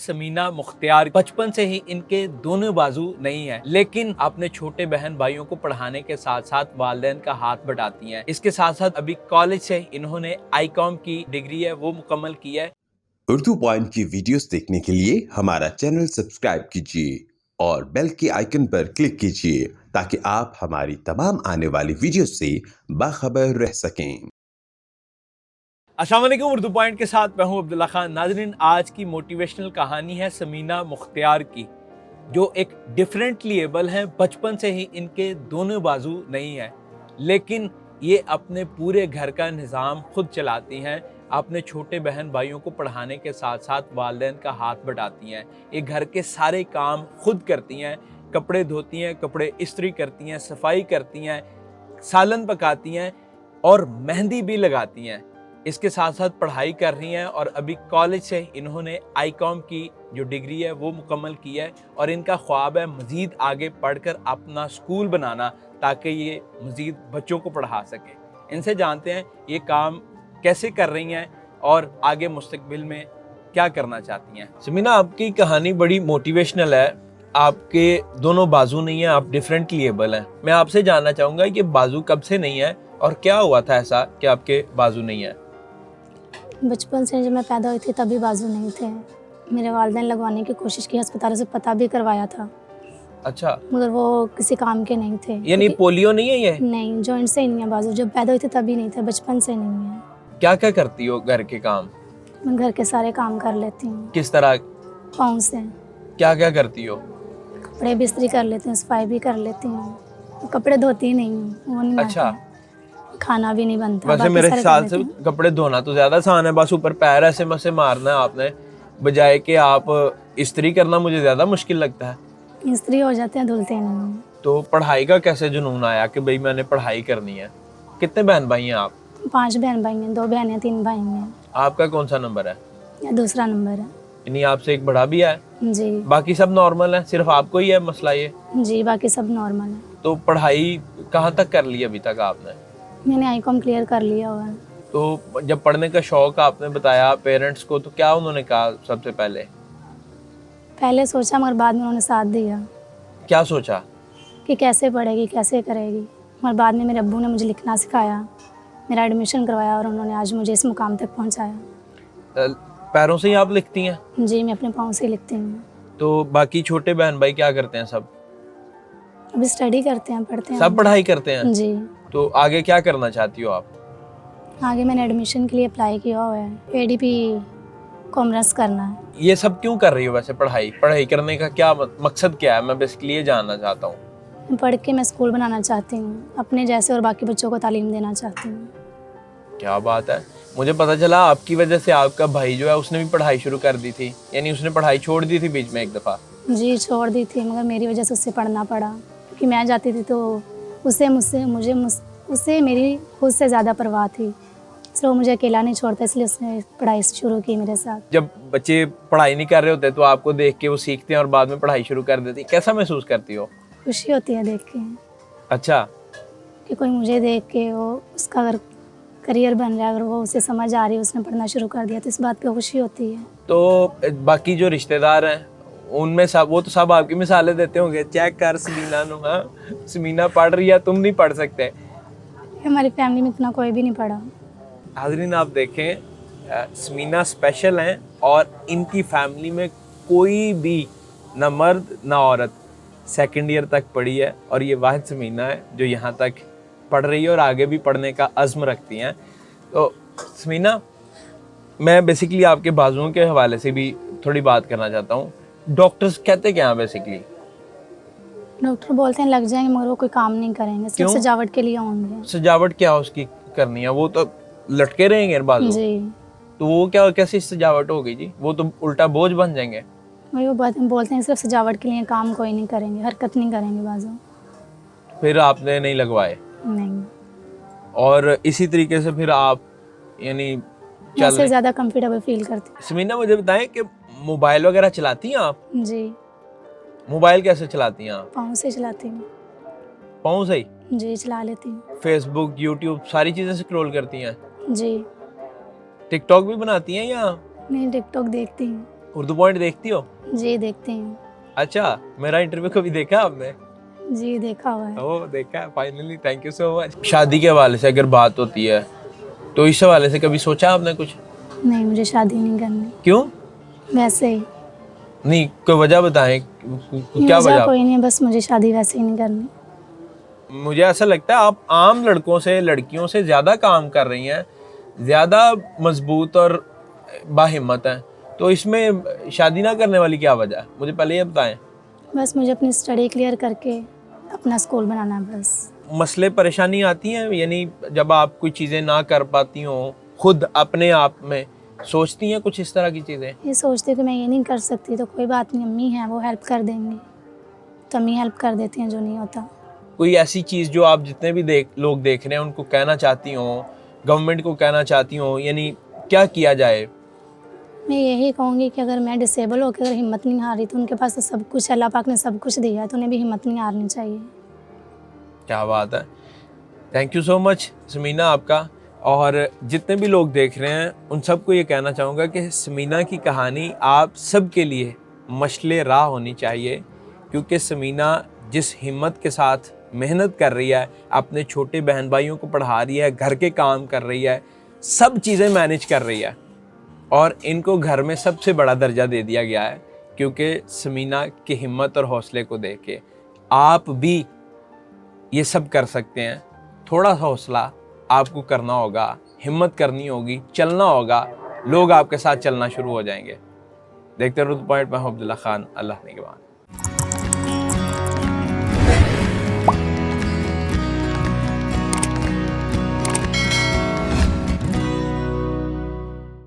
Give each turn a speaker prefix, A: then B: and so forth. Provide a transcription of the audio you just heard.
A: समीना मुख्तियार। बचपन से ही इनके दोनों बाजू नहीं है, लेकिन अपने छोटे बहन भाइयों को पढ़ाने के साथ साथ वालिदैन का हाथ बटाती हैं। इसके साथ साथ अभी कॉलेज से इन्होंने ICOM की डिग्री है वो मुकम्मल की है।
B: उर्दू पॉइंट की वीडियोस देखने के लिए हमारा चैनल सब्सक्राइब कीजिए और बेल के आइकन पर क्लिक कीजिए ताकि आप हमारी तमाम आने वाली वीडियो से बाखबर रह सकें।
A: अस्सलाम वालेकुम, उर्दू पॉइंट के साथ मैं हूं अब्दुल्ला खान। नाज़रीन, आज की मोटिवेशनल कहानी है समीना मुख्तियार की, जो एक डिफरेंटली एबल हैं। बचपन से ही इनके दोनों बाजू नहीं है, लेकिन ये अपने पूरे घर का निज़ाम खुद चलाती हैं। अपने छोटे बहन भाइयों को पढ़ाने के साथ साथ वालिदैन का हाथ बटाती हैं। ये घर के सारे काम खुद करती हैं, कपड़े धोती हैं, कपड़े इस्त्री करती हैं, सफाई करती हैं, सालन पकाती हैं और मेहंदी भी लगाती हैं। इसके साथ साथ पढ़ाई कर रही हैं और अभी कॉलेज से इन्होंने ICOM की जो डिग्री है वो मुकम्मल की है और इनका ख्वाब है मज़ीद आगे पढ़कर अपना स्कूल बनाना ताकि ये मज़ीद बच्चों को पढ़ा सकें। इनसे जानते हैं ये काम कैसे कर रही हैं और आगे मुस्तकबिल में क्या करना चाहती हैं। समीना, आपकी कहानी बड़ी मोटिवेशनल है। आपके दोनों बाजू नहीं है, आप डिफरेंटली एबल हैं। मैं आपसे जानना चाहूँगा कि बाजू कब से नहीं है और क्या हुआ था ऐसा कि आपके बाजू नहीं है?
C: बचपन से जब मैं पैदा हुई थी तभी बाजू नहीं थे। मेरे वालिदैन लगवाने की कोशिश की, अस्पतालों से पता भी करवाया था।
A: अच्छा,
C: मगर वो किसी काम के नहीं थे।
A: यानी पोलियो नहीं है ये?
C: नहीं, जॉइंट से ही नहीं है बाजू। जब पैदा हुई थी तभी नहीं थे, बचपन से नहीं है।
A: क्या क्या करती हो घर के काम?
C: मैं घर के सारे काम कर लेती हूँ।
A: किस तरह?
C: पाँव से
A: क्या क्या करती हो?
C: कपड़े भी इस्त्री कर लेती हूँ, सफाई भी कर लेती हूँ। कपड़े धोती नहीं हूँ, वो नहीं
A: अच्छा,
C: आता। खाना भी नहीं बनता।
A: वैसे
C: बाकी
A: मेरे
C: सारे
A: ख्याल
C: कर
A: से
C: लेती हूँ।
A: कपड़े धोना तो ज्यादा आसान है, बस ऊपर पैर ऐसे मसे मारना है आपने, बजाय कि आप इस्त्री करना मुझे ज्यादा मुश्किल लगता है।
C: इस्त्री हो जाते हैं, धुलते नहीं हैं।
A: तो पढ़ाई का कैसे जुनून आया कि भाई मैंने पढ़ाई करनी है? कितने बहन भाई हैं आप?
C: 5 बहन भाई हैं, 2 बहनें 3 भाई हैं।
A: आपका कौन सा नंबर है?
C: या दूसरा नंबर है।
A: यानी आपसे एक बड़ा भी है?
C: जी
A: बाकी सब नॉर्मल है, सिर्फ आपको ही है मसला ये?
C: जी, बाकी सब नॉर्मल है।
A: तो पढ़ाई कहाँ तक कर ली अभी तक आपने?
C: मैंने ICOM क्लियर कर लिया हुआ है।
A: तो जब पढ़ने का शौक आपने बताया पेरेंट्स को, तो क्या उन्होंने कहा सबसे पहले?
C: पहले सोचा मगर बाद में उन्होंने साथ दिया
A: क्या सोचा?
C: कि कैसे पढ़ेगी, कैसे करेगी। मगर बाद में मेरे अब्बू ने मुझे लिखना सिखाया, मेरा एडमिशन करवाया और उन्होंने आज मुझे इस मुकाम तक पहुंचाया।
A: पैरों से ही आप लिखती हैं?
C: जी, मैं अपने पाँव से लिखती हूँ।
A: तो बाकी छोटे बहन भाई क्या करते हैं सब?
C: अभी स्टडी करते हैं, पढ़ते हैं।
A: सब पढ़ाई करते हैं?
C: जी।
A: तो आगे क्या करना चाहती हो आप?
C: आगे मैंने एडमिशन के लिए अप्लाई किया हुआ है, ADP कॉमर्स करना है।
A: ये सब क्यों कर रही हो वैसे? पढ़ाई करने का क्या मकसद क्या है? मैं बेसिकली ये जानना चाहता हूँ।
C: पढ़ के मैं स्कूल बनाना चाहती हूँ, अपने जैसे और बाकी बच्चों को तालीम देना चाहती हूँ।
A: क्या बात है। मुझे पता चला आपकी वजह से आपका भाई जो है उसने भी पढ़ाई शुरू कर दी थी, यानी उसने पढ़ाई छोड़ दी थी बीच में एक दफ़ा?
C: जी, छोड़ दी थी, मगर मेरी वजह से उससे पढ़ना पड़ा क्योंकि मैं जाती थी तो उससे मेरी खुद से ज़्यादा परवाह थी, इसलिए वो मुझे अकेला नहीं छोड़ता, इसलिए उसने पढ़ाई शुरू की मेरे साथ।
A: जब बच्चे पढ़ाई नहीं कर रहे होते तो आपको देख के वो सीखते हैं और बाद में पढ़ाई शुरू कर देती, कैसा महसूस करती हो?
C: खुशी होती है देख के।
A: अच्छा,
C: कि कोई मुझे देख के वो उसका अगर करियर बन रहा है, अगर वो उसे समझ आ रही है, उसने पढ़ना शुरू कर दिया, तो इस बात पे खुशी होती है।
A: तो बाकी जो रिश्तेदार हैं उनमें सब, वो तो सब आपकी मिसालें देते होंगे, चेक कर समीना नु, हाँ समीना पढ़ रही है, तुम नहीं पढ़ सकते।
C: हमारी फैमिली में इतना कोई भी नहीं पढ़ा।
A: हाज़रीन, आप देखें, समीना स्पेशल हैं और इनकी फैमिली में कोई भी ना मर्द ना औरत सेकंड ईयर तक पढ़ी है और ये वाहिद समीना है जो यहाँ तक पढ़ रही है और आगे भी पढ़ने का अज़्म रखती हैं। तो समीना, मैं बेसिकली आपके बाजुओं के हवाले से भी थोड़ी बात करना चाहता हूँ। डॉक्टर्स कहते क्या हैं बेसिकली?
C: डॉक्टर बोलते हैं लग जाएंगे, मगर वो कोई काम नहीं करेंगे, सिर्फ सजावट के लिए होंगे।
A: सजावट क्या उसकी करनी है? वो तो लटके रहेंगे बाजू।
C: जी।
A: तो वो क्या, कैसी सजावट होगी जी? वो तो उल्टा बोझ बन जाएंगे।
C: वही वो बात बोलते हैं सिर्फ सजावट के लिए, काम कोई नहीं करेंगे, हरकत नहीं करेंगे बाजू।
A: फिर आपने नहीं लगवाए?
C: नहीं।
A: और इसी तरीके से फिर आप यानी
C: इससे ज़्यादा कंफर्टेबल फील करती हूँ।
A: समीना, मुझे बताएं कि मोबाइल वगैरह चलाती हैं आप?
C: जी।
A: मोबाइल कैसे चलाती हैं आप?
C: पाँव से चलाती हूँ।
A: पाँव से ही?
C: जी, चला लेती हूँ।
A: फेसबुक, यूट्यूब सारी चीज़ें स्क्रॉल करती हैं?
C: जी।
A: टिकटॉक भी बनाती हैं या?
C: नहीं, टिकटॉक देखती हूँ।
A: उर्दू पॉइंट देखती हो?
C: जी देखती हूँ।
A: अच्छा, मेरा इंटरव्यू कभी देखा आपने?
C: जी देखा हुआ है।
A: ओ देखा है, finally, thank you so much. शादी के हवाले से अगर बात होती है तो इस हवाले से कभी सोचा आपने कुछ?
C: नहीं, मुझे शादी नहीं करनी,
A: क्यों?
C: वैसे ही।
A: नहीं, कोई वजह बताएं, क्या
C: वजह
A: वजह?
C: कोई नहीं है, बस मुझे शादी वैसे ही नहीं करनी।
A: मुझे ऐसा लगता है आप आम लड़कों से, लड़कियों से ज्यादा काम कर रही हैं, ज्यादा मजबूत और बाहिम्मत हैं, तो इसमें शादी ना करने वाली क्या वजह है? मुझे पहले ये बताएं।
C: बस मुझे अपनी स्टडी क्लियर करके अपना स्कूल बनाना है बस।
A: मसले परेशानी आती हैं, यानी जब आप कोई चीज़ें ना कर पाती हो, खुद अपने आप में सोचती हैं कुछ इस तरह की चीज़ें?
C: ये सोचती हूँ कि मैं ये नहीं कर सकती तो कोई बात नहीं, अम्मी हैं वो हेल्प कर देंगी, तो अम्मी हेल्प कर देती हैं जो नहीं होता।
A: कोई ऐसी चीज़ जो आप जितने भी लोग देख रहे हैं उनको कहना चाहती हो, गवर्नमेंट को कहना चाहती हो, यानी क्या किया जाए?
C: मैं यही कहूँगी कि अगर मैं डिसेबल होकर अगर हिम्मत नहीं हारी तो उनके पास तो सब कुछ, अल्लाह पाक ने सब कुछ दिया है, तो उन्हें भी हिम्मत नहीं हारनी चाहिए।
A: क्या बात है, thank you so much Samina आपका। और जितने भी लोग देख रहे हैं उन सबको ये कहना चाहूँगा कि समीना की कहानी आप सब के लिए मशले राह होनी चाहिए, क्योंकि समीना जिस हिम्मत के साथ मेहनत कर रही है, अपने छोटे बहन भाइयों को पढ़ा रही है, घर के काम कर रही है, सब चीज़ें मैनेज कर रही है, और इनको घर में सबसे बड़ा दर्जा दे दिया गया है, क्योंकि समीना की हिम्मत और हौसले को देख के आप भी ये सब कर सकते हैं। थोड़ा सा हौसला आपको करना होगा, हिम्मत करनी होगी, चलना होगा, लोग आपके साथ चलना शुरू हो जाएंगे। देखते रहो पॉइंट में, अब्दुल्ला खान, अल्लाह ने के बाद।